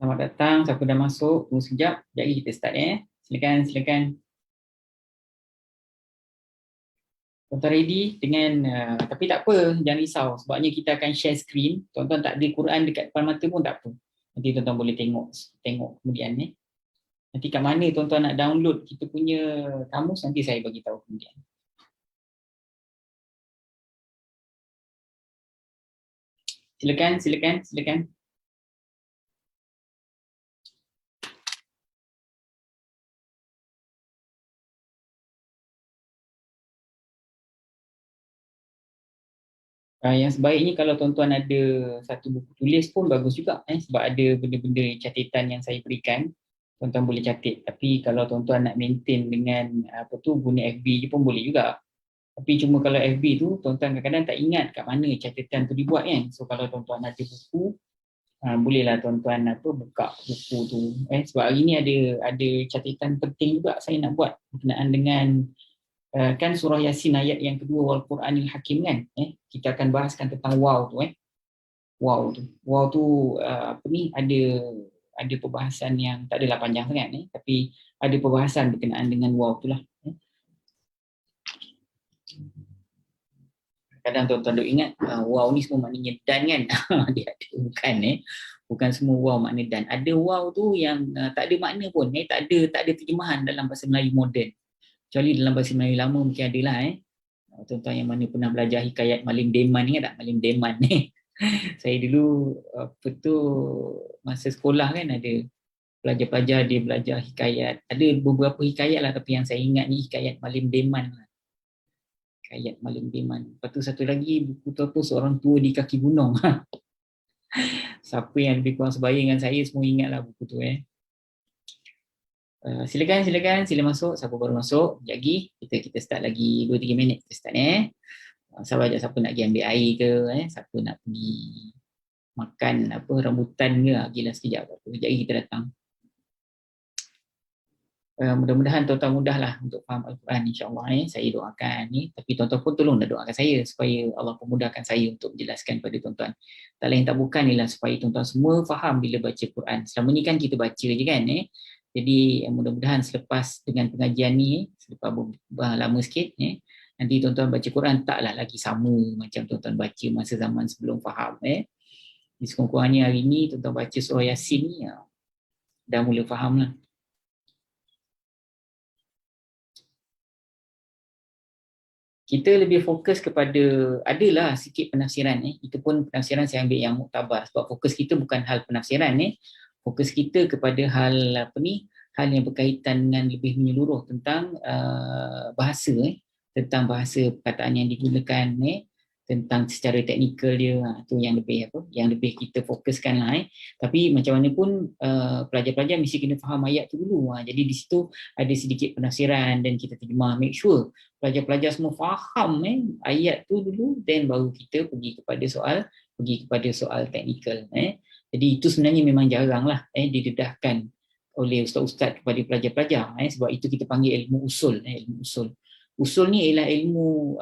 Selamat datang, siapa dah masuk, tunggu sekejap, jadi kita start silakan. Tuan-tuan ready dengan, tapi tak apa, jangan risau, sebabnya kita akan share screen, tuan-tuan tak ada Quran dekat depan mata pun tak apa. Nanti tuan-tuan boleh tengok kemudian Nanti kat mana tuan-tuan nak download kita punya kamus, nanti saya bagi tahu kemudian. Silakan. Yang sebaiknya kalau tuan-tuan ada satu buku tulis pun bagus juga sebab ada benda-benda catatan yang saya berikan, tuan-tuan boleh catat. Tapi kalau tuan-tuan nak maintain dengan guna FB je pun boleh juga. Tapi cuma kalau FB tu tuan-tuan kadang-kadang tak ingat kat mana catatan tu dibuat kan. So kalau tuan-tuan ada buku, bolehlah tuan-tuan buka buku tu sebab hari ni ada catatan penting juga saya nak buat berkenaan dengan kan surah Yasin ayat yang kedua wal Quranil Hakim kan. Kita akan bahaskan tentang wow tu wow tu ada perbahasan yang tak adalah panjang sangat tapi ada perbahasan berkenaan dengan wow tu lah. Kadang tuan-tuan duk ingat wow ni semua maknanya dan kan. Dia ada bukan semua wow makna dan. Ada wow tu yang tak ada makna pun tak ada terjemahan dalam bahasa Melayu moden. Kecuali dalam bahasa Melayu lama mungkin ada lah tuan-tuan yang mana pernah belajar hikayat Malim Deman, ingat tak Malim Deman ni? Saya dulu masa sekolah kan ada pelajar-pelajar dia belajar hikayat. Ada beberapa hikayat lah tapi yang saya ingat ni hikayat Malim Deman lah. Hikayat Malim Deman. Lepas tu satu lagi buku tu Seorang Tua di Kaki Gunung. Siapa yang lebih kurang sebaya dengan saya semua ingat lah buku tu silakan sila masuk. Siapa baru masuk lagi kita start lagi 2-3 minit kita start sabar je siapa nak pergi ambil air ke siapa nak pergi makan rambutan ke gilas sekejap jadi kita datang. Mudah-mudahan tuan-tuan mudahlah untuk faham Al-Quran insya-Allah saya doakan tapi tuan-tuan pun tolonglah doakan saya supaya Allah pemudahkan saya untuk menjelaskan pada tuan-tuan. Tak lain tak bukan ialah supaya tuan-tuan semua faham bila baca Quran. Selama ni kan kita baca je kan jadi mudah-mudahan selepas dengan pengajian ni selepas lama sikit nanti tuan-tuan baca Quran taklah lagi sama macam tuan-tuan baca masa zaman sebelum faham Di sekurang-kurangnya hari ni tuan-tuan baca surah Yasin ni dah mula faham lah. Kita lebih fokus kepada adalah sikit penafsiran itu pun penafsiran saya ambil yang muktabar sebab fokus kita bukan hal penafsiran fokus kita kepada hal hal yang berkaitan dengan lebih menyeluruh tentang bahasa tentang bahasa perkataan yang digunakan tentang secara teknikal dia tu yang lebih kita fokuskan lah tapi macam mana pun pelajar-pelajar mesti kena faham ayat tu dulu jadi di situ ada sedikit penafsiran dan kita terjemah make sure pelajar-pelajar semua faham ayat tu dulu then baru kita pergi kepada soal teknikal jadi itu sebenarnya memang jarang lah didedahkan oleh ustaz-ustaz kepada pelajar-pelajar sebab itu kita panggil ilmu usul usul ni ialah ilmu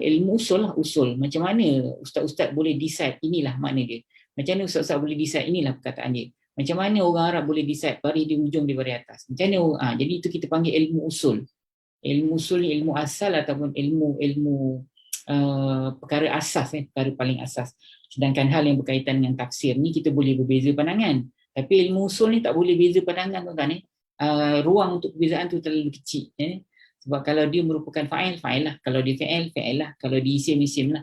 ilmu usul lah macam mana ustaz-ustaz boleh decide inilah makna dia macam mana ustaz-ustaz boleh decide inilah perkataan dia macam mana orang Arab boleh decide baris di ujung di baris atas macam mana jadi itu kita panggil ilmu usul ni ilmu asal ataupun ilmu perkara asas perkara paling asas sedangkan hal yang berkaitan dengan tafsir ni kita boleh berbeza pandangan tapi ilmu usul ni tak boleh beza pandangan tuan-tuan ruang untuk perbezaan tu terlalu kecil sebab kalau dia merupakan fa'il lah. Kalau dia fa'il lah. Kalau dia isim lah.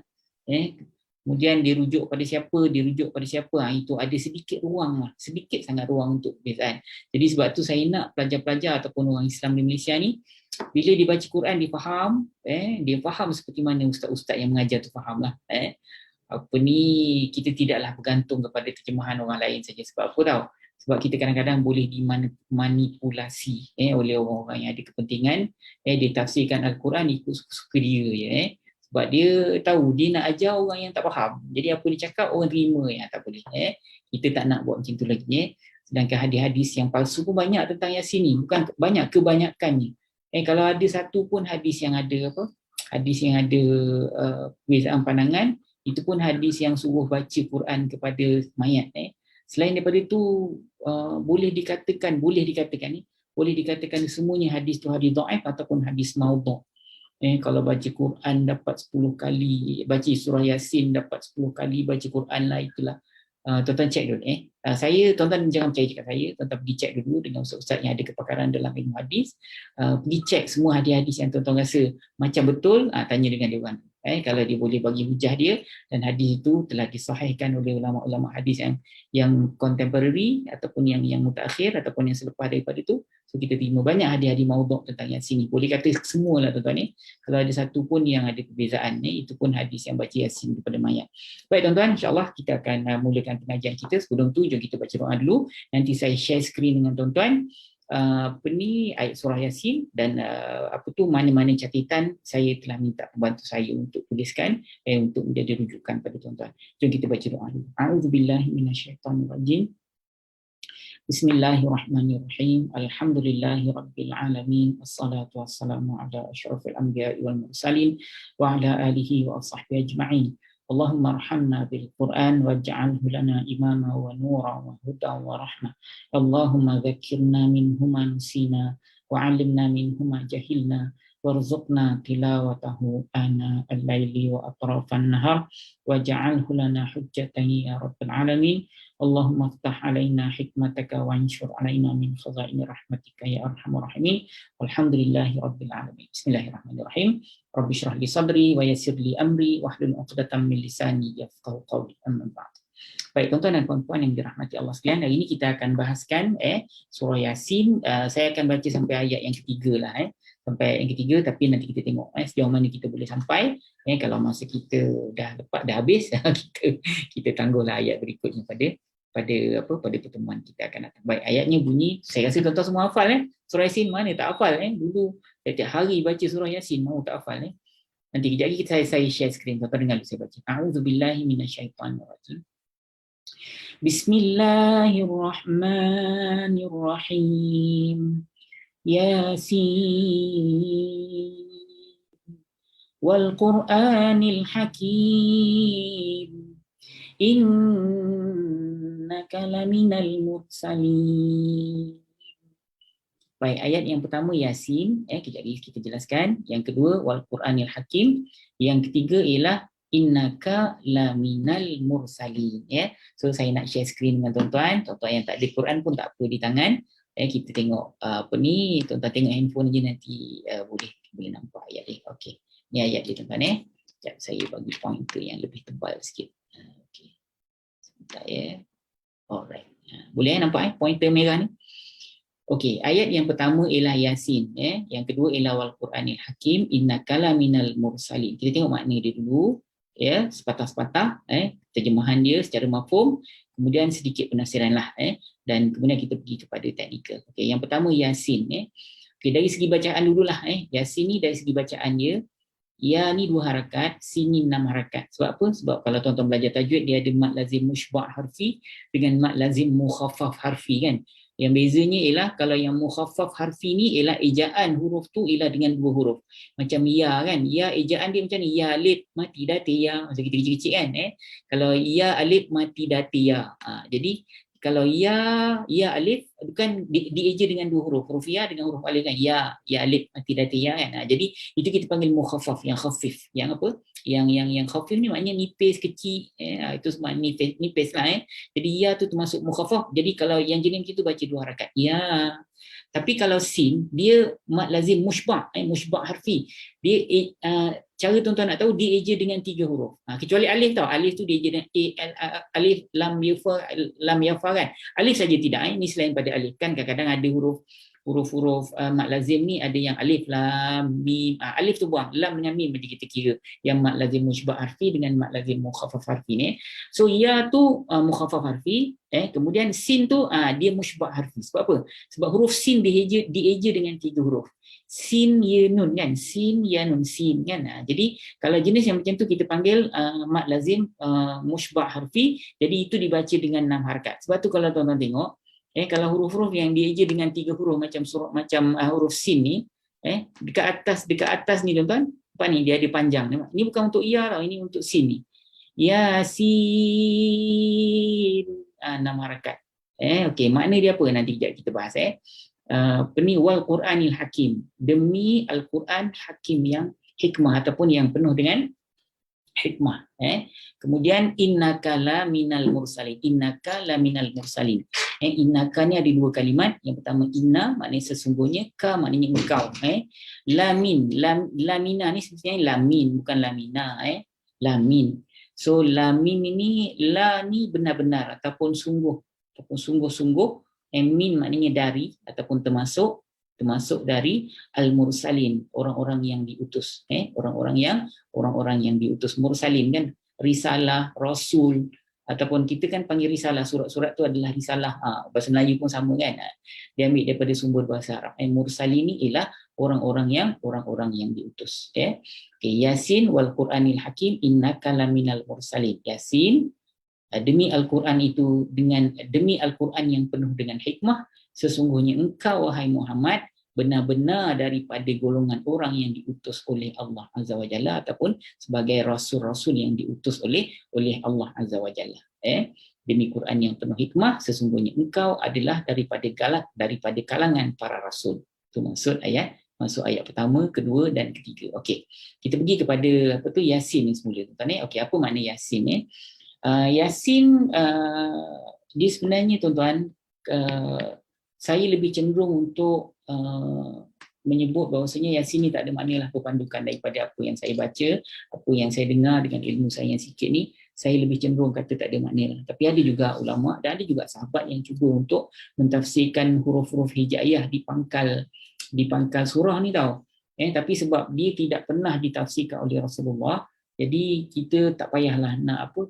Kemudian dia rujuk pada siapa, itu ada sedikit ruang lah. Sedikit sangat ruang untuk perbezaan. Jadi sebab tu saya nak pelajar-pelajar ataupun orang Islam di Malaysia ni, bila dia baca Quran, dia faham. Dia faham seperti mana ustaz-ustaz yang mengajar tu faham lah. Kita tidaklah bergantung kepada terjemahan orang lain saja. Sebab apa tau? Sebab kita kadang-kadang boleh dimanipulasi oleh orang-orang yang ada kepentingan dia tafsirkan Al-Quran ikut suka-suka dia sebab dia tahu dia nak ajar orang yang tak faham jadi apa dia cakap orang terima tak boleh kita tak nak buat macam tu lagi sedangkan hadis-hadis yang palsu pun banyak tentang Yasin ni bukan banyak kebanyakannya kalau ada satu pun hadis yang ada perbezaan pandangan itu pun hadis yang suruh baca Quran kepada mayat Selain daripada itu, boleh dikatakan semuanya hadis tu hadis dhaif ataupun hadis maudhu'. Kalau baca Quran dapat 10 kali, baca surah Yasin dapat 10 kali, baca Quran lah, itulah. Tuan-tuan cek dulu. Tuan-tuan jangan percaya cakap saya, tuan-tuan pergi cek dulu dengan ustaz-ustaz yang ada kepakaran dalam ilmu hadis. Pergi cek semua hadis-hadis yang tuan-tuan rasa macam betul, tanya dengan dia orang. Kalau dia boleh bagi hujah dia, dan hadis itu telah disahihkan oleh ulama-ulama hadis yang contemporary ataupun yang mutakhir ataupun yang selepas daripada itu. So kita terima banyak hadis-hadis maudhu' tentang yang sini. Boleh kata semualah tuan-tuan. Kalau ada satu pun yang ada perbezaan, itu pun hadis yang baca Yasin kepada mayat. Baik tuan-tuan, insya-Allah kita akan mulakan pengajian kita. Sebelum tu jom kita baca doa dulu. Nanti saya share skrin dengan tuan-tuan ayat surah Yasin dan mana-mana catatan saya telah minta pembantu saya untuk tuliskan untuk menjadi rujukan pada tuan-tuan. Jom kita baca doa dulu. A'udzubillahi minasyaitonirrajim. Bismillahirrahmanirrahim. Alhamdulillahirabbil alamin. Wassalatu wassalamu ala asyrafil anbiya'i wal mursalin wa ala alihi wa sahbihi ajma'in. Allahumma arhamna bil Qur'an waj'alhu lana imama wa nura wa huda wa rahmah. Allahumma dhakkirna minhu ma nusina wa 'allimna minhu ma jahilna warzuqna tilawatahu ana al-laili wa atrafan nahar waj'alhu lana hujjatan ya rabbal alamin. Allahumma aftah alaina hikmataka wa anshur alaina min khazaini rahmatika ya arhamar rahimin. Walhamdulillahi rabbil alamin. Bismillahirrahmanirrahim. Rabbi shrah li sadri wa yassir li amri wahlul 'uqdatam min lisani yafqahu qawli. Amma ba'd. Baik tuan-tuan dan puan-puan yang dirahmati Allah sekalian, hari ini kita akan bahaskan surah Yasin. Saya akan baca sampai ayat yang ketiga lah, sampai ayat yang ketiga, tapi nanti kita tengok sejauh mana kita boleh sampai. Kalau masa kita dah habis, kita tangguhlah ayat berikutnya pada pertemuan kita akan datang. Baik, ayatnya bunyi, saya rasa tuan-tuan semua hafal surah Yasin, mana tak hafal dulu setiap hari baca surah Yasin, mau tak hafal Nanti kejap lagi saya share skrin, tuan-tuan dengar saya baca. A'udzubillahi minasyaitonirrajim. Bismillahirrahmanirrahim. Yasin wal Qur'anil Hakim. Innaka laminal mursalin. Baik, ayat yang pertama Yasin, kejap lagi kita jelaskan. Yang kedua wal Qur'anil Hakim. Yang ketiga ialah innaka laminal mursalin. So saya nak share skrin dengan tuan-tuan. Tuan-tuan yang tak ada Quran pun tak apa di tangan. Kita tengok tuan-tuan tengok handphone je nanti boleh nampak ayat dia. Okey. Ni ayat dia tuan-tuan Sekejap saya bagi pointer yang lebih tebal sikit. Okey. Sebentar Alright. Boleh nampak pointer merah ni? Okey, ayat yang pertama ialah Yasin, yang kedua ialah wal Qur'anil Hakim, innaka laminal mursalin. Kita tengok makna dia dulu, sepatah-sepatah, terjemahan dia secara mafhum, kemudian sedikit penafsiran lah, dan kemudian kita pergi kepada teknikal. Okey, yang pertama Yasin, Okey, dari segi bacaan dululah, Yasin ni dari segi bacaan dia, ya ni 2 harakat, sin ni 6 harakat. Sebab apa? Sebab kalau tuan-tuan belajar tajwid, dia ada mad lazim mushba' harfi dengan mad lazim mukhaffaf harfi kan. Yang bezanya ialah kalau yang mukhaffaf harfi ni ialah ejaan huruf tu ialah dengan 2 huruf. Macam ya kan, ya ejaan dia macam ni, ya alif mati dati ya. Masa kita kecil-kecil kan, kalau ya alif mati dati ya. Jadi kalau ya alif bukan dieja dengan 2 huruf, huruf ya dengan huruf alif kan, ya alif mati dati ya kan. Jadi itu kita panggil mukhaffaf, yang khafif. Yang apa? Yang khafif ni maknanya nipis, kecil, itu semua nipis lah. Jadi ya tu termasuk mukhaffaf. Jadi kalau yang jenis itu baca 2 harakat. Ya. Tapi kalau sin, dia mad lazim mushba', mushba' harfi. Dia cara tuan-tuan nak tahu dia eja dengan 3 huruf. Kecuali alif tau. Alif tu dia eja dengan alif lam yafa kan. Alif saja tidak. Ini selain pada alif kan kadang-kadang ada huruf-huruf mad lazim ni ada yang alif lam mim. Alif tu buang, lam dengan mim jadi kita kira yang mad lazim mushba' harfi dengan mad lazim mukhaffaf harfi ni. So ya tu mukhaffaf harfi, kemudian sin tu dia mushba' harfi. Sebab apa? Sebab huruf sin dieja dengan 3 huruf. Sin ya nun kan, sin ya nun sin kan. Jadi kalau jenis yang macam tu kita panggil mad lazim mushba' harfi. Jadi itu dibaca dengan 6 harakat. Sebab tu kalau tuan-tuan tengok kalau huruf-huruf yang dieja dengan 3 huruf macam huruf sin ni, dekat atas ni tuan-tuan, apa ni dia ada panjang. Ini bukan untuk ya tau, ini untuk sin ni. Yasin. 6 harakat. Okey, makna dia apa nanti kejap kita bahas. Wal Quranil Hakim, demi Al-Quran Hakim yang hikmah ataupun yang penuh dengan hikmah. Kemudian innaka la minal mursalin, innaka la minal mursalin. Innaka ni ada dua kalimat. Yang pertama inna maknanya sesungguhnya, ka maknanya engkau. Lamin, lamina ni sebenarnya lamin bukan lamina. Lamin. So lamin ini, la ni benar-benar ataupun sungguh, ataupun sungguh-sungguh. Min maknanya dari ataupun termasuk dari al-mursalin, orang-orang yang diutus. Orang-orang yang diutus. Mursalin kan risalah, rasul, ataupun kita kan panggil risalah, surat-surat tu adalah risalah. Bahasa Melayu pun sama kan. Dia ambil daripada sumber bahasa Arab. Mursalin ni ialah orang-orang yang diutus. Okay, Yasin wal Quranil Hakim innaka laminal mursalin. Yasin, demi Al-Quran itu, demi Al-Quran yang penuh dengan hikmah, sesungguhnya engkau wahai Muhammad benar-benar daripada golongan orang yang diutus oleh Allah Azza wa Jalla ataupun sebagai rasul-rasul yang diutus oleh Allah Azza wa Jalla. Demi Quran yang penuh hikmah, sesungguhnya engkau adalah daripada kalangan para rasul. Itu maksud ayat pertama, kedua dan ketiga. Okey. Kita pergi kepada Yasin ni semula tuan-tuan. Okey, apa makna Yasin Yasin dia sebenarnya tuan-tuan, saya lebih cenderung untuk menyebut bahawasanya Yasin ni tak ada maknalah perpandukan daripada apa yang saya baca, apa yang saya dengar dengan ilmu saya yang sikit ni, saya lebih cenderung kata tak ada maknalah. Tapi ada juga ulama dan ada juga sahabat yang cuba untuk mentafsirkan huruf-huruf hijaiyah di pangkal surah ni tau. Tapi sebab dia tidak pernah ditafsirkan oleh Rasulullah, jadi kita tak payahlah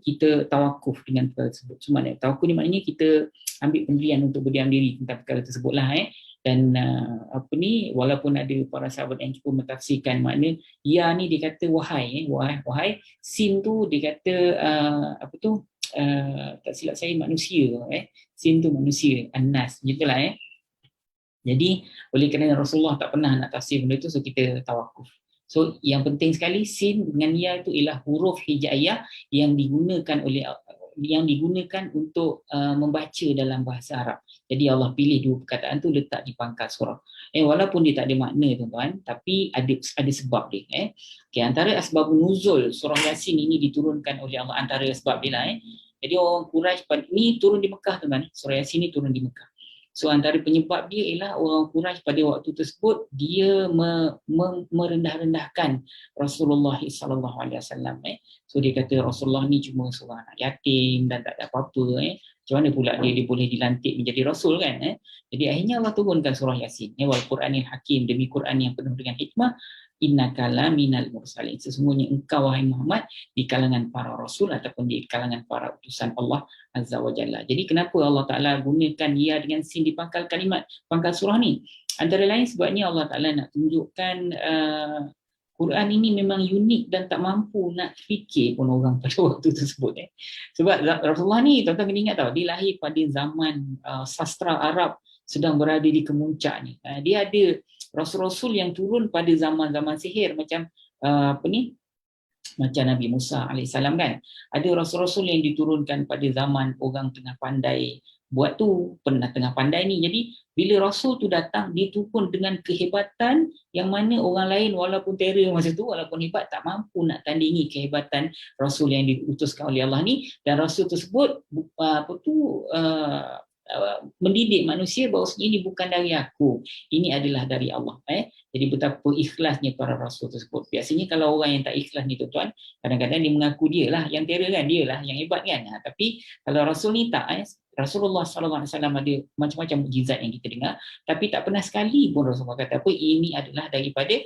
kita tawakuf dengan perkara tersebut. Cuma tawakuf ni maknanya kita ambil pendirian untuk berdiam diri tentang perkara tersebutlah. Dan walaupun ada para sahabat yang cuba mentafsirkan makna ya ni, dia kata wahai, sin tu dia kata tak silap saya manusia, sin tu manusia, annas gitulah. Jadi oleh kerana Rasulullah tak pernah nak tafsir benda tu, so kita tawakuf. So yang penting sekali sin dengan ya itu ialah huruf hijaiyah yang digunakan untuk membaca dalam bahasa Arab. Jadi Allah pilih dua perkataan tu letak di pangkal surah. Walaupun dia tak ada makna tuan-tuan, tapi ada sebab dia. Antara asbab nuzul surah Yasin ini diturunkan oleh Allah, antara sebab dia lah. Jadi orang Quraisy ni turun di Mekah tuan-tuan. Surah Yasin ni turun di Mekah. So antara penyebab dia ialah orang Quraisy pada waktu tersebut dia merendah-rendahkan Rasulullah sallallahu alaihi wasallam. So dia kata Rasulullah ni cuma seorang anak yatim dan tak ada apa-apa. Macam mana pula dia boleh dilantik menjadi rasul kan? Jadi akhirnya Allah turunkan surah Yasin. Wal Quranil Hakim, demi Quran yang penuh dengan hikmah, innaka la minal mursalin, sesungguhnya engkau wahai Muhammad di kalangan para rasul ataupun di kalangan para utusan Allah Azza wa Jalla. Jadi kenapa Allah Ta'ala gunakan ya dengan sin di pangkal surah ni? Antara lain sebabnya Allah Ta'ala nak tunjukkan Quran ini memang unik dan tak mampu nak fikir pun orang pada waktu tersebut. Sebab Rasulullah ni tuan-tuan kena ingat tau, dia lahir pada zaman sastra Arab sedang berada di kemuncak ni. Dia ada rasul-rasul yang turun pada zaman-zaman sihir macam macam Nabi Musa AS kan. Ada rasul-rasul yang diturunkan pada zaman orang tengah pandai buat tu, tengah pandai ni. Jadi bila rasul tu datang, dia tu pun dengan kehebatan yang mana orang lain walaupun terror masa tu, walaupun hebat, tak mampu nak tandingi kehebatan rasul yang diutuskan oleh Allah ni. Dan rasul tersebut mendidik manusia bahawa ini bukan dari aku, ini adalah dari Allah. Jadi betapa ikhlasnya para rasul tersebut. Biasanya kalau orang yang tak ikhlas ni tuan-tuan, kadang-kadang dia mengaku dia lah yang terror kan, dia lah yang hebat kan. Tapi kalau rasul ni tak, Rasulullah SAW ada macam-macam mukjizat yang kita dengar, tapi tak pernah sekali pun Rasulullah kata apa, ini adalah daripada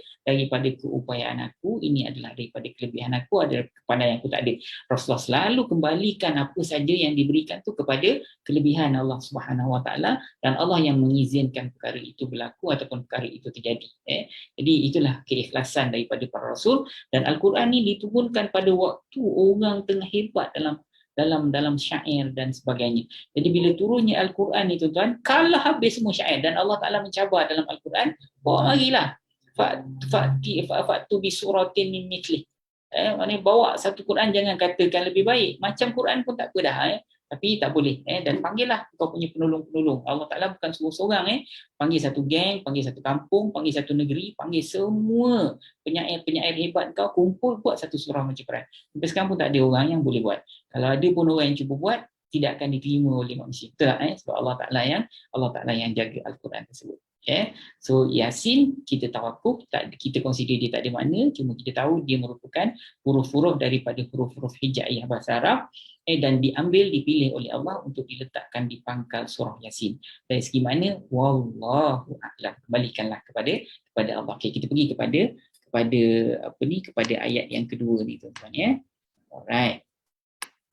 keupayaan aku, ini adalah daripada kelebihan aku, ada kepandaian aku, tak ada. Rasulullah selalu kembalikan apa saja yang diberikan tu kepada kelebihan Allah Subhanahu Wa Taala, dan Allah yang mengizinkan perkara itu berlaku ataupun perkara itu terjadi. Jadi itulah keikhlasan daripada para rasul. Dan Al-Quran ni diturunkan pada waktu orang tengah hebat dalam syair dan sebagainya. Jadi bila turunnya Al-Quran ni tuan-tuan, kalah habis semua syair, dan Allah Ta'ala mencabar dalam Al-Quran, bawa marilah fa'tu bi suratin min mithlih. Maknanya bawa satu Quran, jangan katakan lebih baik, macam Quran pun tak apa dah. Tapi tak boleh, dan panggillah kau punya penolong-penolong. Allah Ta'ala bukan suruh seorang, panggil satu geng, panggil satu kampung, panggil satu negeri, panggil semua penyair-penyair hebat kau, kumpul buat satu surah baca Quran. Sampai sekarang pun tak ada orang yang boleh buat. Kalau ada pun orang yang cuba buat, tidak akan diterima oleh manusia. Betul tak? Sebab Allah Ta'ala yang jaga Al-Quran tersebut. So Yasin kita tawakuf, kita consider dia tak ada makna, cuma kita tahu dia merupakan huruf-huruf daripada huruf-huruf hijaiyah bahasa Arab, dan dipilih oleh Allah untuk diletakkan di pangkal surah Yasin. Dari segi mana, wallahu a'lam. Kembalikanlah kepada Allah. Okay, kita pergi kepada ayat yang kedua ni tuan-tuan ya. Alright.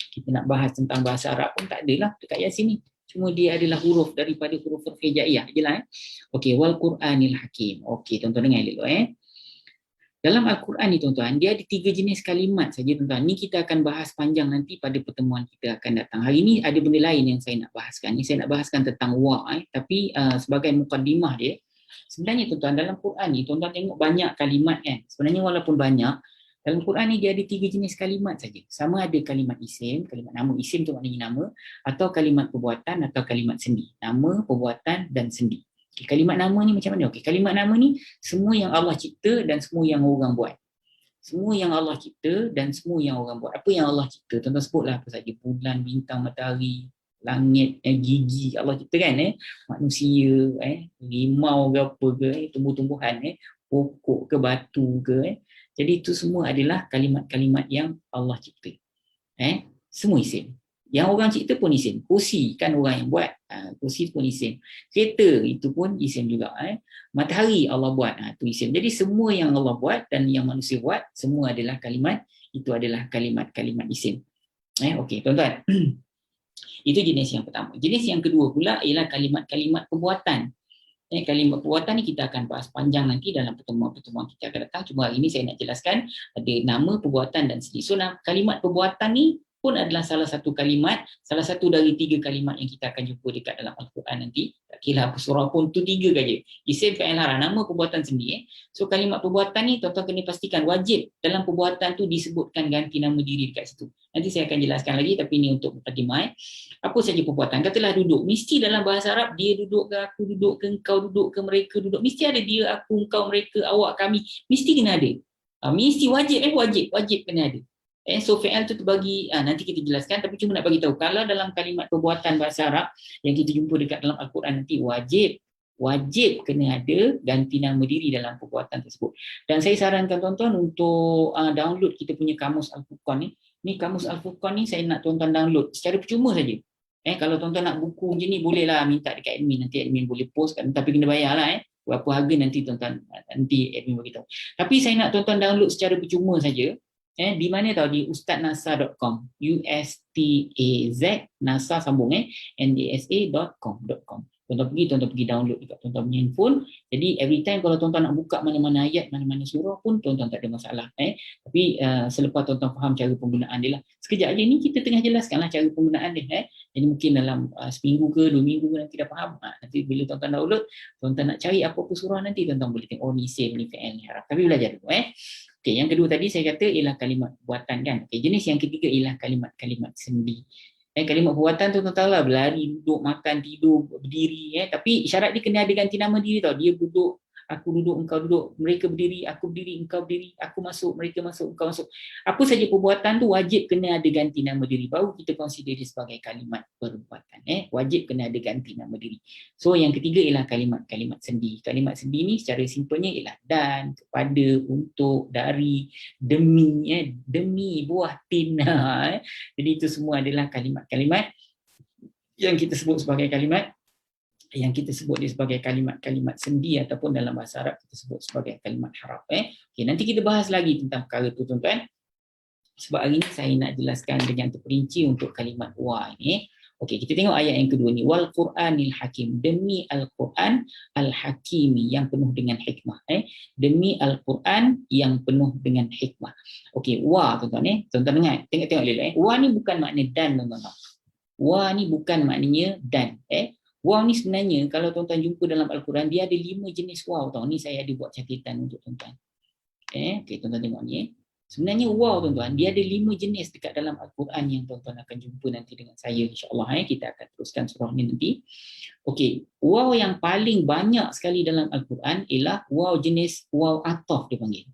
Kita nak bahas tentang bahasa Arab pun tak adalah dekat Yasin ni. Cuma dia adalah huruf daripada huruf-huruf hijaiyah jelah. Okey, wal Qur'anil Hakim. Okey, tuan-tuan dengar dulu Dalam Al-Quran ni tuan-tuan, dia ada 3 jenis kalimat saja tuan-tuan. Ni kita akan bahas panjang nanti pada pertemuan kita akan datang. Hari ni ada benda lain yang saya nak bahaskan. Ni saya nak bahaskan tentang wa, tapi sebagai mukaddimah dia, sebenarnya tuan-tuan dalam Quran ni tuan-tuan tengok banyak kalimat kan. Sebenarnya walaupun banyak, dalam Quran ni dia ada 3 jenis kalimat saja. Sama ada kalimat isim, kalimat nama, isim tu maknanya nama, atau kalimat perbuatan atau kalimat sendi. Nama, perbuatan dan sendi. Okay, kalimat nama ni macam mana? Okey, kalimat nama ni semua yang Allah cipta dan semua yang orang buat. Semua yang Allah cipta dan semua yang orang buat. Apa yang Allah cipta? Tuan-tuan sebutlah apa saja. Bulan, bintang, matahari, langit, gigi Allah cipta kan, manusia, limau ke apa ke, tumbuh-tumbuhan, pokok ke batu ke, jadi itu semua adalah kalimat-kalimat yang Allah cipta. Semua isim. Yang orang cipta pun isim. Kursi kan orang yang buat, kursi pun isim. Kereta itu pun isim juga. Matahari Allah buat, itu isim. Jadi semua yang Allah buat dan yang manusia buat, semua adalah kalimat, itu adalah kalimat-kalimat isim. Okey, tuan-tuan. Itu jenis yang pertama. Jenis yang kedua pula ialah kalimat-kalimat perbuatan. Kalimat perbuatan ni kita akan bahas panjang nanti dalam pertemuan-pertemuan kita akan datang. Cuma hari ini saya nak jelaskan ada nama, perbuatan dan sendi. So kalimat perbuatan ni pun adalah salah satu kalimat, salah satu dari 3 kalimat yang kita akan jumpa dekat dalam Al-Quran nanti. Tak kira apa surah pun, tu 3 saja. Isim, fi'il, harf, nama, perbuatan, sendi. So kalimat perbuatan ni tuan-tuan kena pastikan wajib dalam perbuatan tu disebutkan ganti nama diri dekat situ. Nanti saya akan jelaskan lagi, tapi ini untuk mukadimah. Apa saja perbuatan? Katalah duduk. Mesti dalam bahasa Arab dia duduk ke, aku duduk ke, engkau duduk ke, mereka duduk. Mesti ada dia, aku, engkau, mereka, awak, kami. Mesti kena ada. Mesti wajib, wajib kena ada. So fi'al tu terbagi, nanti kita jelaskan, tapi cuma nak bagi tahu kalau dalam kalimat perbuatan bahasa Arab yang kita jumpa dekat dalam Al-Quran nanti wajib kena ada ganti nama diri dalam perbuatan tersebut. Dan saya sarankan tuan-tuan untuk download kita punya kamus Al-Furqan ni. Ni kamus Al-Furqan ni saya nak tuan-tuan download secara percuma saja. Kalau tuan-tuan nak buku macam ni bolehlah minta dekat admin, nanti admin boleh post kan, tapi kena bayarlah berapa harga nanti tuan-tuan, nanti admin bagi tahu. Tapi saya nak tuan-tuan download secara percuma saja. Di mana tahu? Di ustaznasa.com, USTAZ nasa sambung NDSA.com. Tuan-tuan pergi download dekat tuan-tuan punya handphone. Jadi every time kalau tuan-tuan nak buka mana-mana ayat, mana-mana surah pun tuan-tuan tak ada masalah. Tapi selepas tuan-tuan faham cara penggunaan dia lah. Sekejap je ni kita tengah jelaskanlah cara penggunaan dia. Jadi mungkin dalam seminggu ke 2 minggu ke nanti dah faham. Nanti bila tuan-tuan download, tuan-tuan nak cari apa-apa surah nanti tuan-tuan boleh tengok, ni isim, ni fi'il, ni harf. Tapi belajar dulu. Okey, yang kedua tadi saya kata ialah kalimat perbuatan kan. Okey, jenis yang ketiga ialah kalimat-kalimat sendi. Kalimat perbuatan tu tuan-tuan lah, berlari, duduk, makan, tidur, berdiri. Tapi syarat dia kena ada ganti nama diri tau. Dia duduk, aku duduk, engkau duduk, mereka berdiri, aku berdiri, engkau berdiri, aku masuk, mereka masuk, engkau masuk. Apa saja perbuatan tu wajib kena ada ganti nama diri. Baru kita consider dia sebagai kalimat perbuatan. Wajib kena ada ganti nama diri. So yang ketiga ialah kalimat-kalimat sendi. Kalimat sendi ni secara simpelnya ialah dan, kepada, untuk, dari, demi, demi buah tin. Jadi itu semua adalah kalimat-kalimat yang kita sebut sebagai kalimat, yang kita sebut dia sebagai kalimat-kalimat sendi ataupun dalam bahasa Arab kita sebut sebagai kalimat haraf. Okey, nanti kita bahas lagi tentang perkara itu tuan-tuan. Sebab hari ini saya nak jelaskan dengan terperinci untuk kalimat wa ini. Okey, kita tengok ayat yang kedua ni. Wal Qur'anil Hakim, demi Al-Quran Al-Hakimi yang penuh dengan hikmah. Demi Al-Quran yang penuh dengan hikmah. Okey, wa tuan-tuan tuan-tuan dengar, tengok dulu Wa ni bukan makna dan tuan-tuan. Wa ni bukan maknanya dan. Waw ni sebenarnya kalau tuan-tuan jumpa dalam Al-Quran dia ada 5 jenis waw tau. Ni saya ada buat catatan untuk tuan-tuan. Okey, tuan-tuan tengok ni. Sebenarnya waw tuan-tuan, dia ada 5 jenis dekat dalam Al-Quran yang tuan-tuan akan jumpa nanti dengan saya insya-Allah. Kita akan teruskan surah ni nanti. Okey, waw yang paling banyak sekali dalam Al-Quran ialah waw jenis waw ataf dia panggil.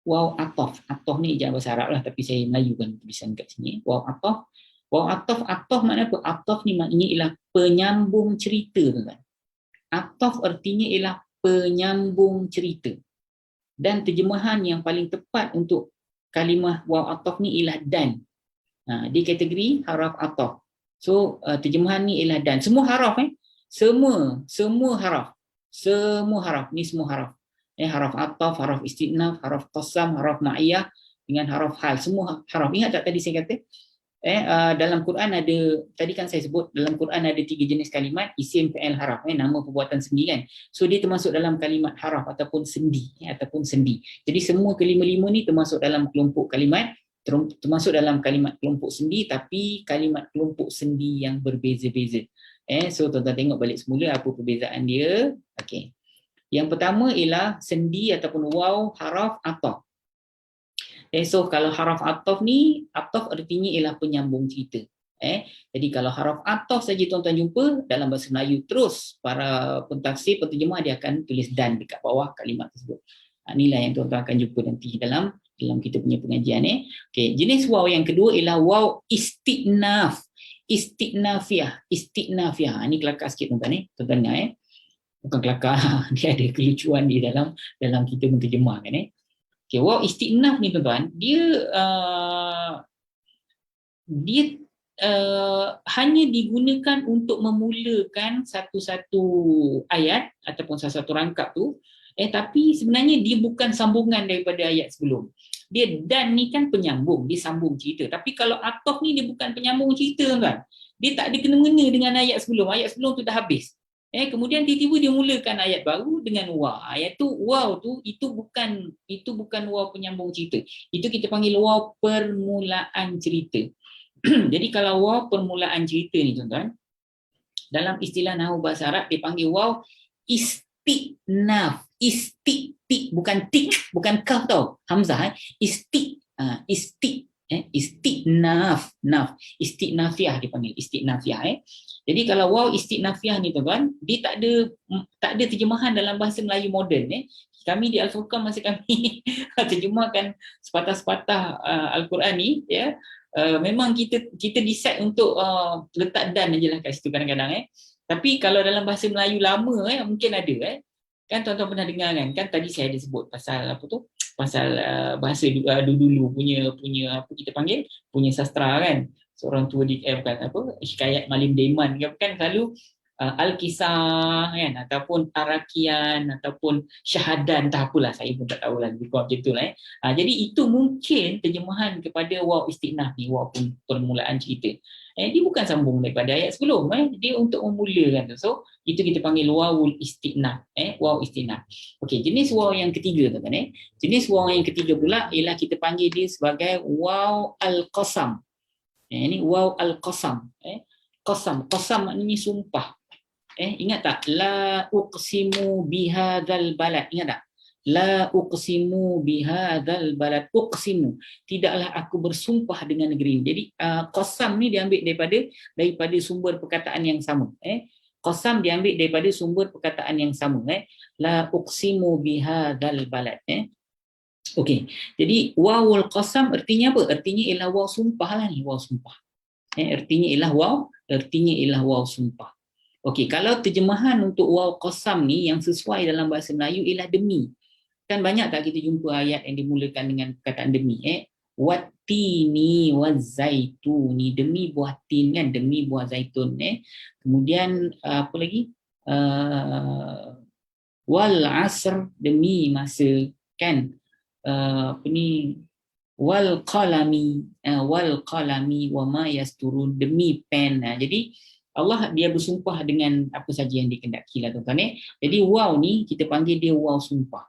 Waw ataf. Ataf ni ejaan bahasa Arab lah tapi saya Melayukan tulisan kat sini. Waw ataf. Waw ataf, ataf makna apa? Ataf ni maknanya ialah penyambung cerita tuan-tuan. Ataf artinya ialah penyambung cerita. Dan terjemahan yang paling tepat untuk kalimah waw ataf ni ialah dan. Di kategori haraf ataf. So terjemahan ni ialah dan. Semua haraf semua haraf. Semua haraf ni semua haraf. Haraf ataf, haraf istinaf, haraf qasam, haraf ma'iyah dengan haraf hal. Semua haraf. Ingat tak tadi saya kata? Dalam Quran ada, tadi kan saya sebut dalam Quran ada 3 jenis kalimat, isim, fi'il, haraf, nama perbuatan sendi kan. So dia termasuk dalam kalimat haraf ataupun sendi, Jadi semua kelima-lima ni termasuk dalam kelompok kalimat, termasuk dalam kalimat kelompok sendi, tapi kalimat kelompok sendi yang berbeza-beza. So tuan-tuan tengok balik semula apa perbezaan dia. Okey. Yang pertama ialah sendi ataupun waw haraf ataf. So kalau haraf ataf ni, ataf artinya ialah penyambung cerita. Jadi kalau haraf ataf saja tuan-tuan jumpa dalam bahasa Melayu, terus para pentafsir, penterjemah dia akan tulis dan dekat bawah kalimat tersebut. Inilah yang tuan-tuan akan jumpa nanti dalam kita punya pengajian. Okay. Jenis waw yang kedua ialah waw istinaf. Istinafiyah. Ini kelakar sikit tuan-tuan. Tuan-tuan dengar. Bukan kelakar, dia ada kelucuan di dalam kita menterjemahkan. Okay, waw istinaf ni tuan-tuan, dia hanya digunakan untuk memulakan satu-satu ayat ataupun satu-satu rangkap tu, tapi sebenarnya dia bukan sambungan daripada ayat sebelum. Dia dan ni kan penyambung, dia sambung cerita. Tapi kalau ataf ni dia bukan penyambung cerita tuan-tuan. Dia tak ada kena-mengena dengan ayat sebelum. Ayat sebelum tu dah habis. Kemudian tiba-tiba dia mulakan ayat baru dengan waw. Ayat tu waw tu itu bukan waw penyambung cerita. Itu kita panggil waw permulaan cerita. Jadi kalau waw permulaan cerita ni tuan-tuan, dalam istilah nahwu bahasa Arab dia panggil waw istinaf. Bukan tik, bukan kaf tau. Hamzah istinaf. Istinafiyah dipanggil istinafiyah. Jadi kalau waw istinafiyah ni tuan-tuan, dia tak ada terjemahan dalam bahasa Melayu moden. Kami di Al-Furqan masa kami terjemahkan sepatah-sepatah Al-Quran ni, memang kita decide untuk letak dan ajalah kat situ kadang-kadang. Tapi kalau dalam bahasa Melayu lama mungkin ada kan tuan-tuan pernah dengar kan tadi saya ada sebut pasal apa tu, pasal bahasa dulu punya apa kita panggil, punya sastra kan, seorang tua di bukan apa, Hikayat Malim Daiman kan selalu Al-Kisah kan, ataupun Tarakian ataupun Syahadan, tak apalah saya pun tak tahu lah lebih kurang macam tu lah. Jadi itu mungkin terjemahan kepada waw istinaf ni, waw permulaan cerita. Dia bukan sambung daripada ayat sebelum, dia untuk memulakan tu. So itu kita panggil wawul istinaf. Waw istinaf. Okey, jenis waw yang ketiga tuan-tuan. Jenis waw yang ketiga pula ialah kita panggil dia sebagai waw al-qasam. Ini waw al-qasam. Qasam maknanya sumpah. Ingat tak? La uqsimu bihadzal balad. Ingat tak? La uqsimu bihadzal balad. Uqsimu, tidaklah aku bersumpah dengan negeri ini. Jadi qasam ni diambil daripada sumber perkataan yang sama. Qasam diambil daripada sumber perkataan yang sama. La uqsimu bihadzal balad. Okey. Jadi wawul qasam artinya apa? Artinya ialah waw sumpah lah ni, waw sumpah. Artinya ialah waw sumpah. Okey, kalau terjemahan untuk waw qasam ni yang sesuai dalam bahasa Melayu ialah demi. Kan banyak tak kita jumpa ayat yang dimulakan dengan perkataan demi. Wattini wazaituni, demi buah tin kan, demi buah zaitun. Kemudian apa lagi? Wal asr, demi masa kan. Apa ni? Wal qalami wa ma yasturun, demi pen. Jadi Allah dia bersumpah dengan apa saja yang dikehendaki lah tuan-tuan. Jadi waw ni kita panggil dia waw sumpah.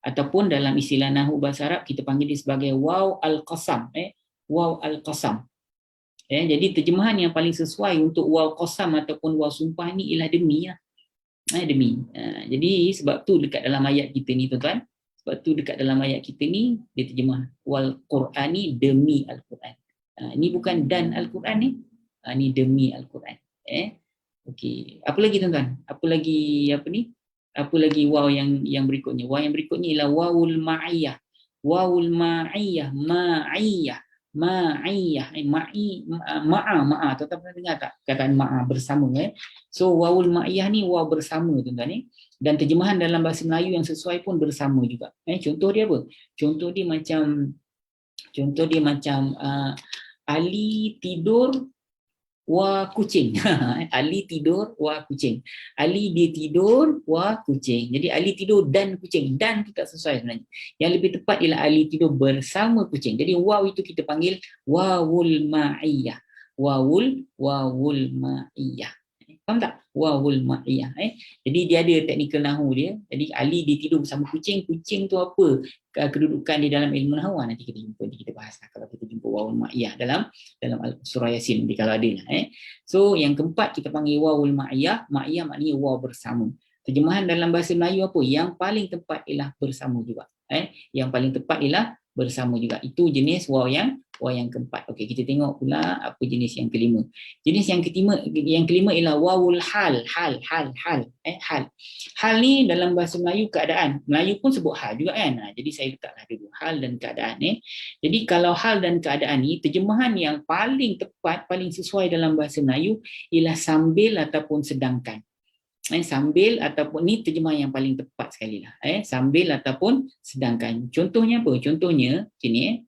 Ataupun dalam istilah nahwu bahasa Arab kita panggil dia sebagai waw al-qasam. Waw al-qasam. Jadi terjemahan yang paling sesuai untuk waw qasam ataupun waw sumpah ni ialah demi lah. Demi. Jadi sebab tu dekat dalam ayat kita ni tuan-tuan, Sebab tu dekat dalam ayat kita ni dia terjemah wal Qur'ani, demi Al-Quran. Ni bukan dan Al-Quran ni. Ni demi Al-Quran. Okey. Apa lagi tuan-tuan? Apa lagi apa ni? Apa lagi waw yang berikutnya? Waw yang berikutnya ialah wawul ma'iyah. Wawul ma'iyah, ma'iyah. Ma'iyah, ma'a. Tuan-tuan pernah dengar tak kataan ma'a bersama So wawul ma'iyah ni waw bersama tuan-tuan ni. Dan terjemahan dalam bahasa Melayu yang sesuai pun bersama juga. Contoh dia apa? Contoh dia macam Ali tidur wah kucing. Ali tidur wah kucing. Ali dia tidur wah kucing. Jadi Ali tidur dan kucing. Dan tu tak sesuai sebenarnya. Yang lebih tepat ialah Ali tidur bersama kucing. Jadi waw itu kita panggil wawul ma'iyah. Wawul ma'iyah. Faham tak? Wawul ma'iyah. Jadi dia ada teknikal nahu dia. Jadi Ali dia tidur bersama kucing. Kucing tu apa kedudukan di dalam ilmu nahu? Nanti kita jumpa, kita bahas kalau kita jumpa wawul ma'iyah dalam surah Yasin nanti kalau ada lah. So yang keempat kita panggil wawul ma'iyah. Ma'iyah maknanya waw bersama. Terjemahan dalam bahasa Melayu apa? Yang paling tepat ialah bersama juga. Yang paling tepat ialah bersama juga. Itu jenis waw yang keempat. Okey, kita tengok pula apa jenis yang kelima. Jenis yang kelima ialah wawul hal. Hal. Hal ni dalam bahasa Melayu keadaan. Melayu pun sebut hal juga kan. Jadi saya letaklah dulu hal dan keadaan ni. Jadi kalau hal dan keadaan ni terjemahan yang paling tepat, paling sesuai dalam bahasa Melayu ialah sambil ataupun sedangkan. Sambil ataupun ni terjemahan yang paling tepat sekali lah. Sambil ataupun sedangkan. Contohnya apa? Contohnya sini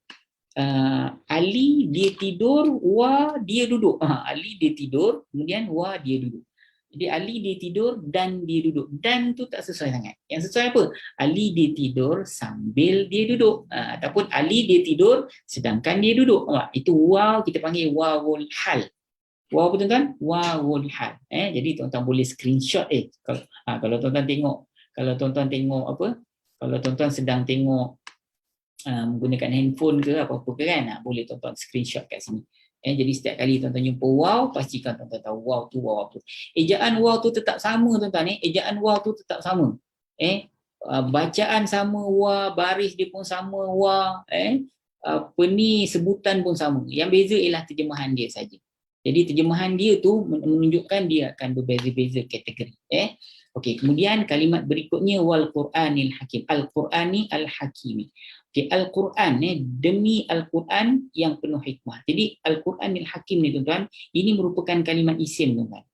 Ali dia tidur, wah dia duduk. Ali dia tidur, kemudian wah dia duduk. Jadi Ali dia tidur dan dia duduk. Dan tu tak sesuai sangat. Yang sesuai apa? Ali dia tidur sambil dia duduk. Ataupun Ali dia tidur sedangkan dia duduk. Itu waw kita panggil wawul hal. Waw apa tuan-tuan? Wawul hal. Jadi tuan-tuan boleh screenshot kalau tuan-tuan tengok, kalau tuan-tuan sedang tengok menggunakan handphone ke apa-apa ke kan, boleh tuan-tuan screenshot kat sini. Jadi setiap kali tuan-tuan jumpa waw, pastikan tuan-tuan tahu waw tu waw apa. Ejaan waw tu tetap sama tuan-tuan. Ejaan waw tu tetap sama. Bacaan sama waw, baris dia pun sama waw, sebutan pun sama. Yang beza ialah terjemahan dia saja. Jadi terjemahan dia tu menunjukkan dia akan berbeza-beza kategori. Okey, kemudian kalimat berikutnya wal Qur'anil Hakim. Al-Qur'ani al-Hakimi. Okey, Al-Quran demi Al-Quran yang penuh hikmah. Jadi Al-Quranil Hakim ni tuan-tuan, ini merupakan kalimat isim tuan-tuan.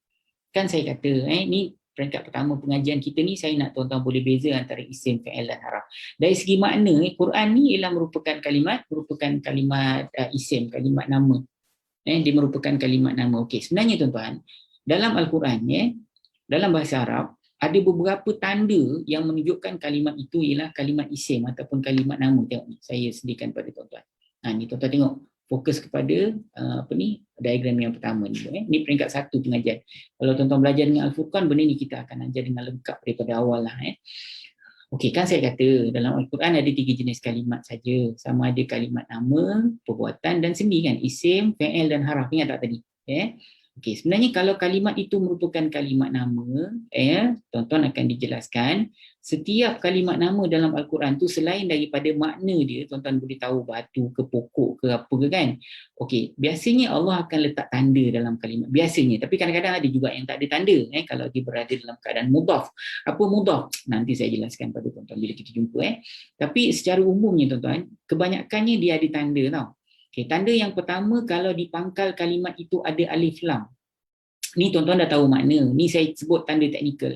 Kan saya kata ni peringkat pertama pengajian kita ni, saya nak tuan-tuan boleh beza antara isim, fi'il dan haraf. Dari segi makna, Quran ni ialah merupakan kalimat isim, kalimat nama. Dia merupakan kalimat nama. Okey, sebenarnya tuan-tuan, dalam Al-Quran dalam bahasa Arab ada beberapa tanda yang menunjukkan kalimat itu ialah kalimat isim ataupun kalimat nama. Tengok ni, saya sediakan pada tuan-tuan. Ni tuan-tuan tengok, fokus kepada diagram yang pertama ni. Ni peringkat 1 pengajian. Kalau tuan-tuan belajar dengan Al-Furqan, benda ni kita akan ajar dengan lengkap daripada awal lah. Okey, kan saya kata dalam Al-Quran ada 3 jenis kalimat saja. Sama ada kalimat nama, perbuatan dan sendi kan. Isim, fi'il dan haraf. Ingat tak tadi? Okey, sebenarnya kalau kalimat itu merupakan kalimat nama, tuan-tuan akan dijelaskan setiap kalimat nama dalam Al-Quran tu selain daripada makna dia, tuan-tuan boleh tahu batu ke pokok ke apa ke kan. Okey, biasanya Allah akan letak tanda dalam kalimat. Biasanya, tapi kadang-kadang ada juga yang tak ada tanda kalau dia berada dalam keadaan mudhaf. Apa mudhaf? Nanti saya jelaskan pada tuan-tuan bila kita jumpa. Tapi secara umumnya tuan-tuan, kebanyakannya dia ada tanda tau. Okay, tanda yang pertama kalau di pangkal kalimat itu ada alif lam. Ni tuan-tuan dah tahu makna. Ni saya sebut tanda teknikal.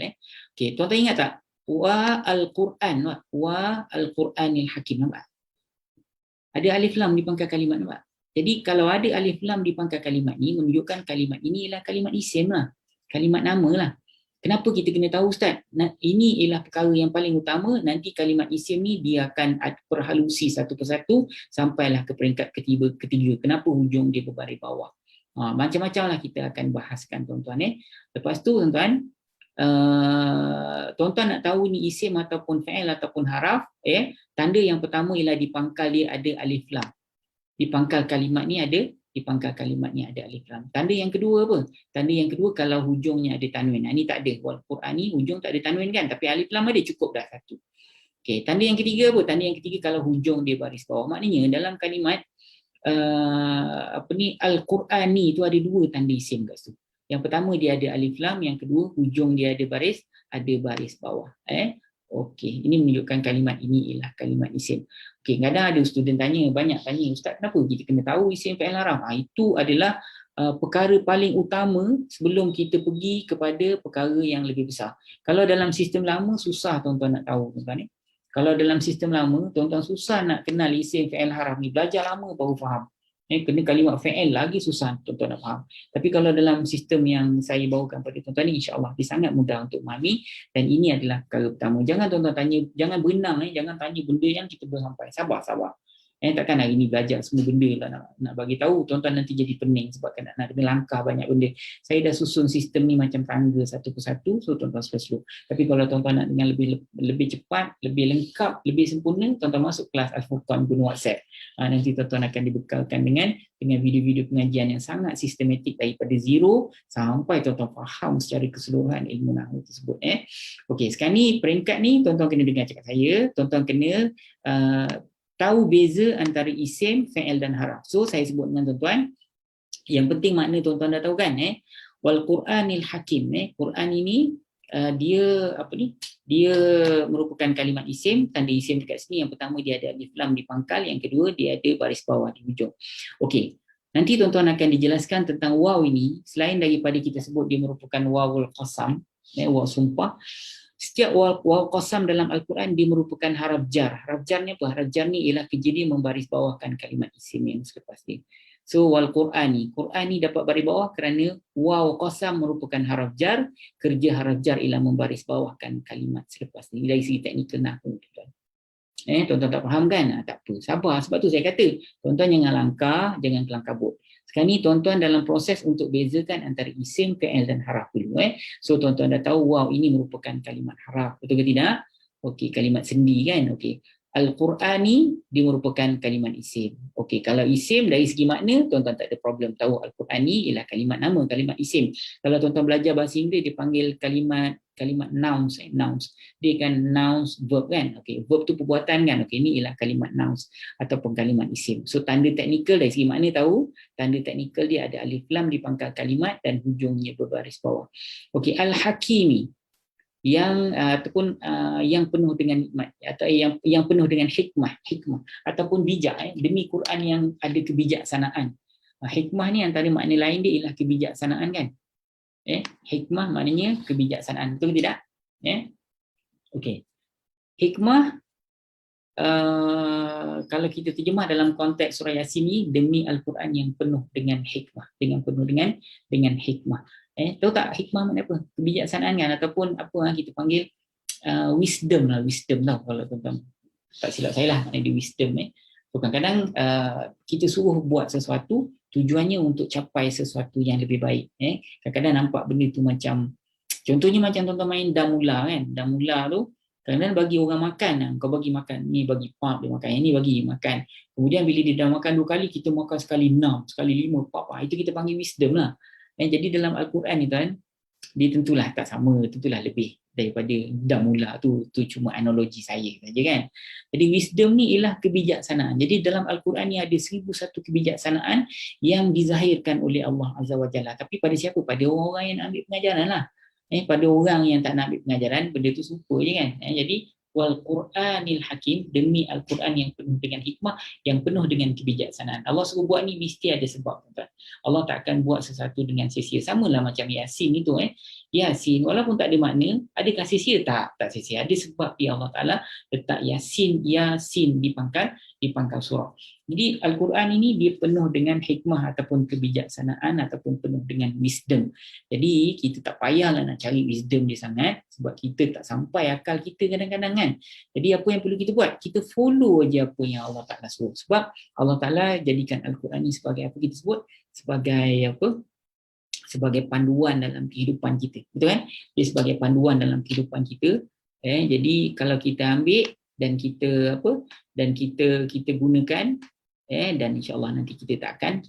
Okay, tuan-tuan ingat tak? Wa al-Quran. Wa al-Quranil Hakim. Nampak? Ada alif lam di pangkal kalimat. Nampak? Jadi kalau ada alif lam di pangkal kalimat ni, menunjukkan kalimat ini ialah kalimat isim lah. Kalimat nama lah. Kenapa kita kena tahu Ustaz? Ini ialah perkara yang paling utama. Nanti kalimat isim ni dia akan perhalusi satu persatu sampailah ke peringkat ketiga. Kenapa hujung dia berbaris bawah? Macam-macam lah kita akan bahaskan tuan-tuan. Lepas tu tuan-tuan, tuan-tuan nak tahu ni isim ataupun fi'il ataupun haraf, tanda yang pertama ialah di pangkal dia ada alif lam. Di pangkal kalimat ni ada alif lam. Tanda yang kedua apa? Tanda yang kedua kalau hujungnya ada tanwin. Ini tak ada. Wal Quran ni hujung tak ada tanwin kan, tapi alif lam ada, cukup dah satu. Okey, tanda yang ketiga apa? Tanda yang ketiga kalau hujung dia baris bawah. Maknanya dalam kalimat Al-Qur'ani itu ada dua tanda isim kat situ. Yang pertama dia ada alif lam, yang kedua hujung dia ada baris bawah. Okey, ini menunjukkan kalimat ini ialah kalimat isim. Okey, kadang ada student banyak tanya, ustaz kenapa kita kena tahu isim fi'il haram? Itu adalah perkara paling utama sebelum kita pergi kepada perkara yang lebih besar. Kalau dalam sistem lama susah tuan-tuan nak tahu tuan-tuan ni. Kalau dalam sistem lama, tuan-tuan susah nak kenal isim fi'il haram ni, belajar lama baru faham. Kena kalimat fi'il lagi susah tuan-tuan nak faham. Tapi kalau dalam sistem yang saya bawakan pada tuan-tuan ni, insya-Allah dia sangat mudah untuk memahami dan ini adalah perkara pertama. Jangan tuan-tuan tanya, jangan berenang, jangan tanya benda yang kita belum sampai. Sabar. Takkan hari ni belajar semua benda lah nak bagi tahu, tuan-tuan nanti jadi pening sebab nak kena langkah banyak benda. Saya dah susun sistem ni macam tangga satu persatu, so tuan-tuan slow. Tapi kalau tuan-tuan nak dengan lebih cepat, lebih lengkap, lebih sempurna, tuan-tuan masuk kelas Al-Furqan guna WhatsApp. Nanti tuan-tuan akan dibekalkan dengan video-video pengajian yang sangat sistematik daripada zero sampai tuan-tuan faham secara keseluruhan ilmu nahwu tersebut. Okey, sekarang ni peringkat ni tuan-tuan kena dengar cakap saya, tuan-tuan kena tahu beza antara isim, fi'il dan haraf. So saya sebut dengan tuan-tuan, yang penting makna tuan-tuan dah tahu kan, wal Qur'anil Hakim, Quran ini dia dia merupakan kalimat isim, tanda isim dekat sini. Yang pertama dia ada alif lam di pangkal, yang kedua dia ada baris bawah di hujung. Okey. Nanti tuan-tuan akan dijelaskan tentang waw ini, selain daripada kita sebut dia merupakan wawul qasam, waw sumpah. Setiap waw qasam dalam Al-Quran dia merupakan haraf jar. Haraf jar ni apa? Haraf jar ni ialah kerja dia membaris bawahkan kalimat isim yang selepas ni. So wal Qur'ani, Quran ni dapat baris bawah kerana waw qasam merupakan haraf jar, kerja haraf jar ialah membaris bawahkan kalimat selepas ni. Dari segi teknikal nahwu tuan. Tuan-tuan tak faham kan? Tak apa, sabar. Sebab tu saya kata, tuan-tuan jangan langkah, jangan kelang kabut. Sekarang ni tuan-tuan dalam proses untuk bezakan antara isim, fi'il dan haraf dulu. So tuan-tuan dah tahu wow ini merupakan kalimat haraf. Betul ke tidak? Okey, kalimat sendi kan? Okey. Al-Qur'ani dia merupakan kalimat isim. Okey, kalau isim dari segi makna tuan-tuan tak ada problem tahu Al-Qur'ani ialah kalimat nama, kalimat isim. Kalau tuan-tuan belajar bahasa Inggeris dia panggil kalimat nouns, nouns. Dia kan nouns verb kan. Okey, verb tu perbuatan kan. Okey, ini ialah kalimat nouns ataupun kalimat isim. So tanda teknikal dari segi makna tahu, tanda teknikal dia ada alif lam di pangkal kalimat dan hujungnya berbaris bawah. Okey, Al-Hakimi yang ataupun yang penuh dengan nikmat atau yang penuh dengan hikmah ataupun bijak demi Quran yang ada kebijaksanaan. Hikmah ni antara makna lain dia ialah kebijaksanaan kan. Hikmah maknanya kebijaksanaan, betul tidak? Okey. Hikmah kalau kita terjemah dalam konteks surah Yasin ni, demi Al-Quran yang penuh dengan hikmah, penuh dengan hikmah. Tahu tak hikmah makna apa? Kebijaksanaan kan, ataupun apa kita panggil wisdom tau kalau tuan-tuan tak silap saya lah, makna dia wisdom. So, kadang-kadang kita suruh buat sesuatu tujuannya untuk capai sesuatu yang lebih baik. Kadang-kadang nampak benda tu macam, contohnya macam tuan-tuan main damula kan. Damula tu kadang-kadang bagi orang makan, kau bagi makan, ni bagi pap dia makan, yang ni bagi makan. Kemudian bila dia dah makan 2 kali, kita makan sekali 6, sekali 5, pap. Itu kita panggil wisdom lah. Jadi dalam Al-Quran ni tuan, dia tentulah tak sama, tentulah lebih daripada damula tu cuma analogi saya saja kan. Jadi wisdom ni ialah kebijaksanaan. Jadi dalam Al-Quran ni ada 1001 kebijaksanaan yang dizahirkan oleh Allah Azza wa Jalla. Tapi pada siapa? Pada orang-orang yang nak ambil pengajaran lah. Pada orang yang tak nak ambil pengajaran, benda tu serupa je kan. Jadi wal Qur'anil Hakim, demi Al-Quran yang penuh dengan hikmah, yang penuh dengan kebijaksanaan. Allah suruh buat ni mesti ada sebab. Allah tak akan buat sesuatu dengan sia-sia. Samalah macam Yasin itu. Yasin walaupun tak ada makna, adakah sia-sia? Tak sia-sia. Ada sebab dia Allah Ta'ala letak Yasin di pangkal surah. Jadi Al-Quran ini dia penuh dengan hikmah ataupun kebijaksanaan ataupun penuh dengan wisdom. Jadi kita tak payahlah nak cari wisdom dia sangat sebab kita tak sampai akal kita kadang-kadang kan. Jadi apa yang perlu kita buat? Kita follow je apa yang Allah Ta'ala suruh. Sebab Allah Ta'ala jadikan Al-Quran ini sebagai apa kita sebut? Sebagai panduan dalam kehidupan kita. Betul kan? Dia sebagai panduan dalam kehidupan kita. Jadi kalau kita ambil dan kita kita gunakan, Dan insya-Allah nanti kita tak akan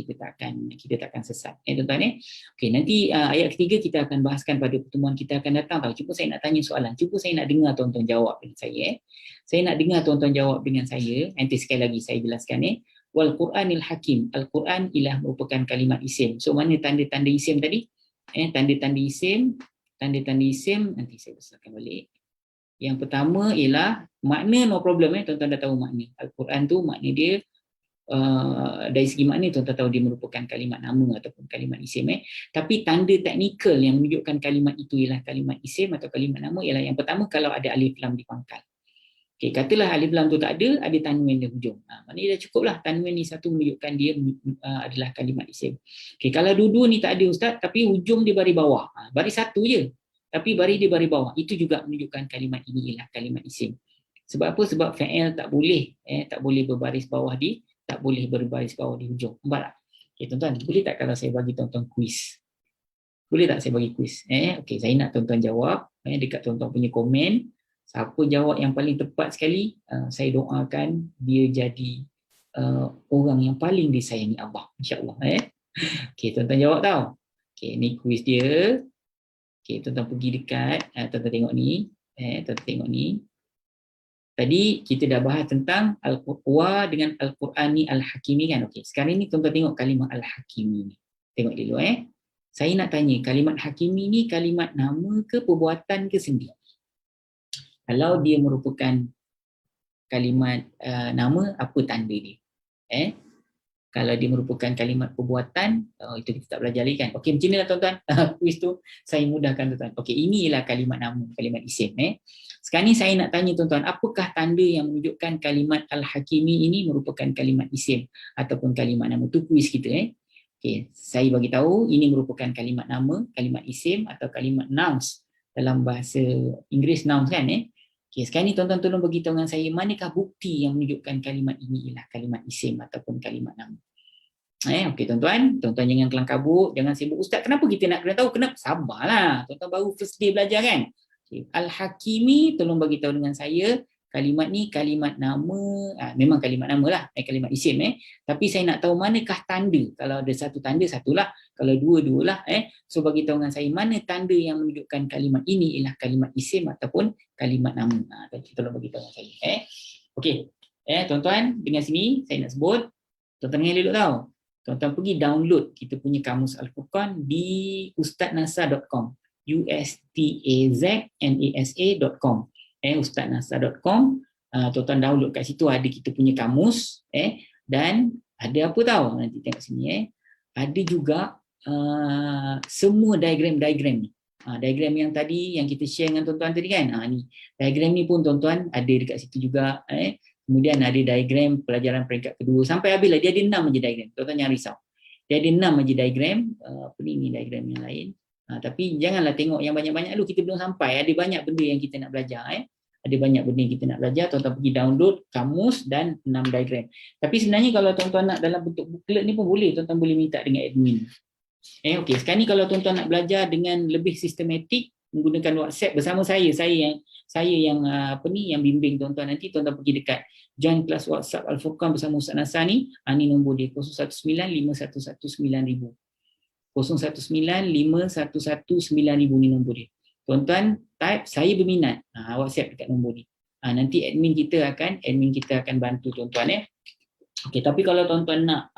sesat. Tuan-tuan. Okey, nanti ayat ketiga kita akan bahaskan pada pertemuan kita akan datang tau. Cuba saya nak tanya soalan. Cuba saya nak dengar tuan-tuan jawab dengan saya. Saya nak dengar tuan-tuan jawab dengan saya. Nanti sekali lagi saya jelaskan Wal Quranil Hakim. Al-Quran ialah merupakan kalimat isim. So mana tanda-tanda isim tadi? Tanda-tanda isim nanti saya besarkan balik. Yang pertama ialah makna, no problem tuan-tuan dah tahu makna. Al-Quran tu makna dia dari segi makna tuan-tuan tahu dia merupakan kalimat nama ataupun kalimat isim. Tapi tanda teknikal yang menunjukkan kalimat itu ialah kalimat isim atau kalimat nama ialah yang pertama kalau ada alif lam di pangkal. Okey, katalah alif lam tu tak ada tanwin di hujung. Maknanya dah cukuplah tanwin ni satu menunjukkan dia adalah kalimat isim. Okey, kalau dua-dua ni tak ada ustaz tapi hujung dia baris bawah. Baris satu je. Tapi baris dia baris bawah. Itu juga menunjukkan kalimat ini ialah kalimat isim. Sebab apa? Sebab fa'il tak boleh berbaris bawah tak boleh berbaris bawah di hujung. Nampak tak? Okay, tuan-tuan, boleh tak kalau saya bagi tuan-tuan kuis? Boleh tak saya bagi kuis? Okey, saya nak tuan-tuan jawab dekat tuan-tuan punya komen. Siapa jawab yang paling tepat sekali, saya doakan dia jadi orang yang paling disayangi Allah, insya-Allah. Okey, tuan-tuan jawab tau. Okey, ni kuis dia. Okey, tuan-tuan pergi dekat, tuan-tuan tengok ni. Tuan-tuan tengok ni. Tadi kita dah bahas tentang Al-Qur'an dengan Al-Qur'ani Al-Hakimi kan. Okey, sekarang ni tuan-tuan tengok kalimah Al-Hakimi ni. Tengok dulu Saya nak tanya, kalimat Hakimi ni kalimat nama ke perbuatan ke sendi? Kalau dia merupakan kalimat nama, apa tanda dia? Kalau dia merupakan kalimat perbuatan, itu kita tak belajar lagi kan. Okey, macam inilah tuan-tuan. Kuis tu saya mudahkan tuan-tuan. Okey, inilah kalimat nama, kalimat isim. Sekarang ni saya nak tanya tuan-tuan, apakah tanda yang menunjukkan kalimat Al-Hakimi ini merupakan kalimat isim ataupun kalimat nama? Tu kuis kita. Okey, saya bagi tahu ini merupakan kalimat nama, kalimat isim atau kalimat nouns dalam bahasa Inggeris nouns kan. Okey, sekarang ni tuan-tuan tolong beritahu dengan saya manakah bukti yang menunjukkan kalimat ini ialah kalimat isim ataupun kalimat nama. Okey tuan-tuan jangan kelang kabut, jangan sibuk. Ustaz, kenapa kita nak kena tahu? Kenapa? Sabarlah. Tuan-tuan baru first day belajar kan. Okay. Al-Hakimi, tolong bagi tahu dengan saya, kalimat ni kalimat nama, memang kalimat nama lah, kalimat isim tapi saya nak tahu manakah tanda. Kalau ada satu tanda, satulah. Kalau dua lah. So bagi tahu dengan saya mana tanda yang menunjukkan kalimat ini ialah kalimat isim ataupun kalimat nama. Tolong bagi tahu dengan saya. Okey. Tuan-tuan, dengan sini saya nak sebut. Tuan-tuan dengar dulu tau. Tuan-tuan pergi download kita punya kamus Al-Furqan di ustaznasa.com. ustaznasa.com. ustaznasa.com. Tuan-tuan download kat situ, ada kita punya kamus dan ada apa tahu, nanti tengok sini ada juga semua diagram ni. Diagram yang tadi yang kita share dengan tuan-tuan tadi kan. Ni diagram ni pun tuan-tuan ada dekat situ juga. Kemudian ada diagram pelajaran peringkat kedua sampai habis lah. Dia ada 6 je diagram. Tuan-tuan jangan risau. Dia ada 6 je diagram. Ni diagram yang lain. Tapi janganlah tengok yang banyak-banyak dulu, kita belum sampai. Ada banyak benda yang kita nak belajar. Ada banyak benda yang kita nak belajar. Tuan-tuan pergi download kamus dan 6 diagram. Tapi sebenarnya kalau tuan-tuan nak dalam bentuk booklet ni pun boleh. Tuan-tuan boleh minta dengan admin. Okey, sekarang ni kalau tuan-tuan nak belajar dengan lebih sistematik menggunakan WhatsApp bersama saya yang yang bimbing tuan-tuan, nanti tuan-tuan pergi dekat join kelas WhatsApp Al-Furqan bersama Ustaz Nasar ni. Ni nombor dia 01951199000. 01951199000 ni nombor dia. Tuan-tuan type saya berminat, WhatsApp dekat nombor ni. Nanti admin kita akan bantu tuan-tuan Okey, tapi kalau tuan-tuan nak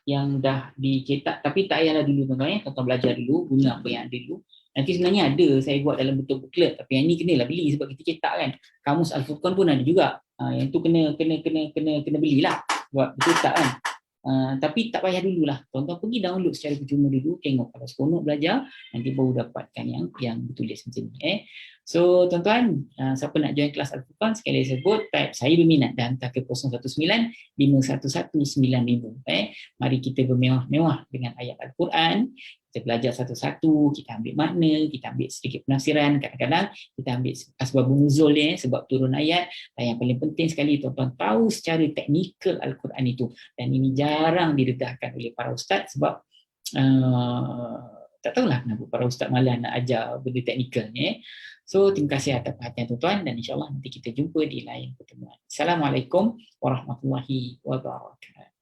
yang dah dicetak, tapi tak payahlah dulu tuan-tuan tuan-tuan belajar dulu guna apa yang ada dulu. Nanti sebenarnya ada saya buat dalam bentuk booklet, tapi yang ni kenalah beli sebab kita cetak kan. Kamus Al-Furqan pun ada juga. Yang tu kena belilah buat betul tak kan. Tapi tak payah dululah. Tuan-tuan pergi download secara percuma dulu, tengok kalau seronok belajar, nanti baru dapatkan yang bertulis macam ni. So tuan-tuan, siapa nak join kelas Al-Furqan, sekali sebut type saya berminat dan hantar ke 01951199000. Mari kita bermewah-mewah dengan ayat Al-Quran. Kita belajar satu-satu, kita ambil makna, kita ambil sedikit penafsiran, kadang-kadang kita ambil asbabun nuzul dia, sebab turun ayat. Dan yang paling penting sekali tuan-tuan tahu secara teknikal Al-Quran itu, dan ini jarang didedahkan oleh para ustaz sebab tak tahulah kenapa para ustaz malas nak ajar benda teknikal ni. So terima kasih atas perhatian tuan-tuan dan insya-Allah nanti kita jumpa di lain pertemuan. Assalamualaikum warahmatullahi wabarakatuh.